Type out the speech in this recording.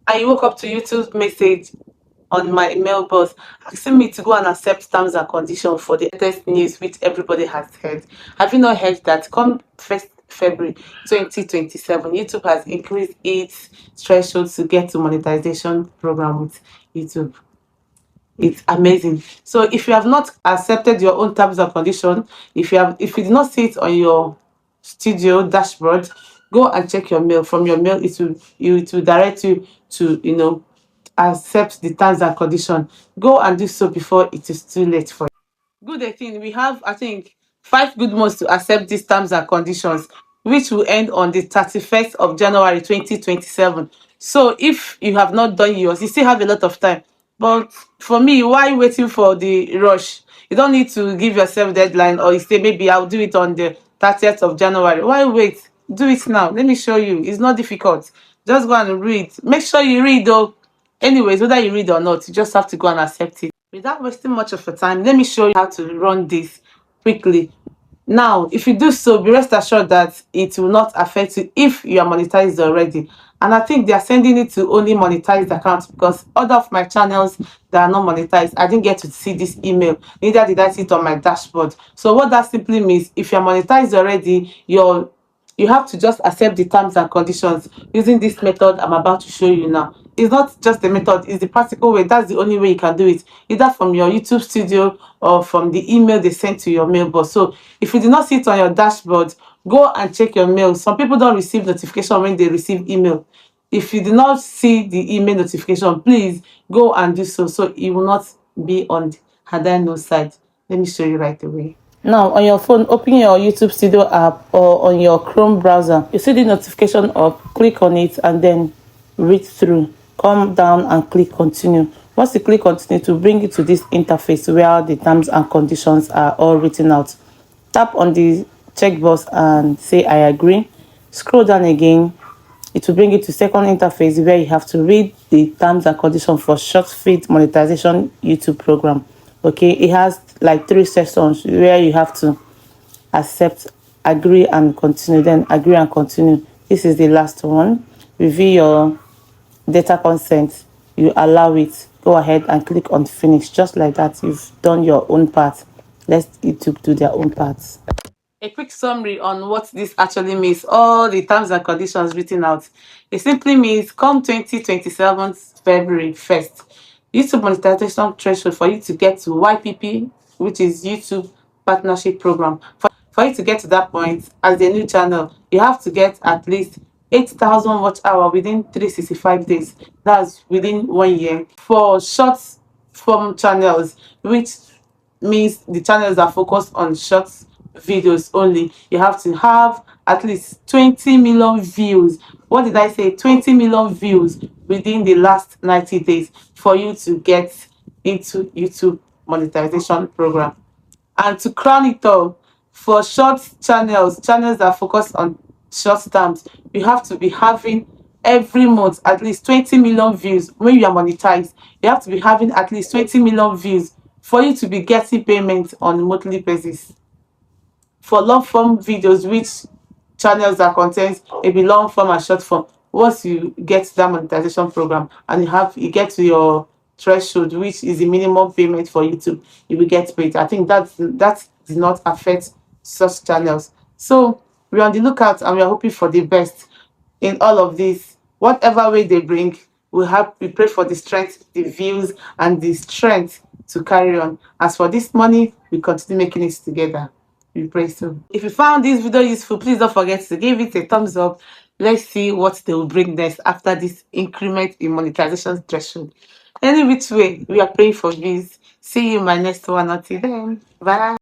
I woke up to YouTube message on my mailbox asking me to go and accept terms and conditions for the latest news which everybody has heard. Have you not heard that come 1st February 2027, YouTube has increased its threshold to get to monetization program with YouTube? It's amazing. So if you have not accepted your own terms and conditions, if you did not see it on your studio dashboard, go and check your mail. From your mail, it will direct you to accept the terms and conditions. Go and do so before it is too late for you. Good 18, we have, I think, 5 good months to accept these terms and conditions, which will end on the 31st of January 2027. So if you have not done yours, you still have a lot of time. But for me, why waiting for the rush? You don't need to give yourself deadline or you say maybe I'll do it on the 30th of January. Why wait? Do it now. Let me show you. It's not difficult. Just go and read. Make sure you read though. Anyways, whether you read or not, you just have to go and accept it. Without wasting much of your time, let me show you how to run this quickly. Now, if you do so, be rest assured that it will not affect you if you are monetized already. And I think they are sending it to only monetized accounts because other of my channels that are not monetized, I didn't get to see this email. Neither did I see it on my dashboard. So what that simply means, if you're monetized already, you have to just accept the terms and conditions using this method I'm about to show you now. It's not just the method, it's the practical way. That's the only way you can do it, either from your YouTube studio or from the email they sent to your mailbox. So if you did not see it on your dashboard, go and check your mail. Some people don't receive notification when they receive email. If you do not see the email notification, please go and do so it will not be on the had I no side. Let me show you right away. Now on your phone, open your YouTube Studio app or on your Chrome browser. You see the notification up, click on it and then read through. Come down and click continue. Once you click continue, to bring you to this interface where the terms and conditions are all written out. Tap on the checkbox and say I agree. Scroll down again. It will bring you to second interface where you have to read the terms and conditions for short feed monetization YouTube program. Okay, it has like 3 sections where you have to accept, agree and continue, then agree and continue. This is the last one. Review your data consent, you allow it, go ahead and click on finish. Just like that, you've done your own part. Let YouTube do their own parts. A quick summary on what this actually means, all the terms and conditions written out. It simply means come 2027 February 1st, YouTube monetization threshold for you to get to YPP, which is YouTube Partnership Program. For you to get to that point as a new channel, you have to get at least 8,000 watch hour within 365 days. That's within 1 year. For short form channels, which means the channels are focused on short videos only, you have to have at least 20 million views. What did I say? 20 million views within the last 90 days for you to get into YouTube monetization program. And to crown it all, for short channels that focus on short terms, you have to be having every month at least 20 million views. When you are monetized, you have to be having at least 20 million views for you to be getting payment on a monthly basis. For long form videos, which channels that contains maybe long form and short form, once you get that monetization program and you get to your threshold, which is the minimum payment for YouTube, you will get paid. I think that did not affect such channels. So we're on the lookout and we're hoping for the best in all of this. Whatever way they bring, we pray for the strength, the views, and the strength to carry on. As for this money, we continue making it together. We pray so. If you found this video useful, please don't forget to give it a thumbs up. Let's see what they will bring next after this increment in monetization threshold. Any which way, we are praying for this. See you in my next one. Until then, bye.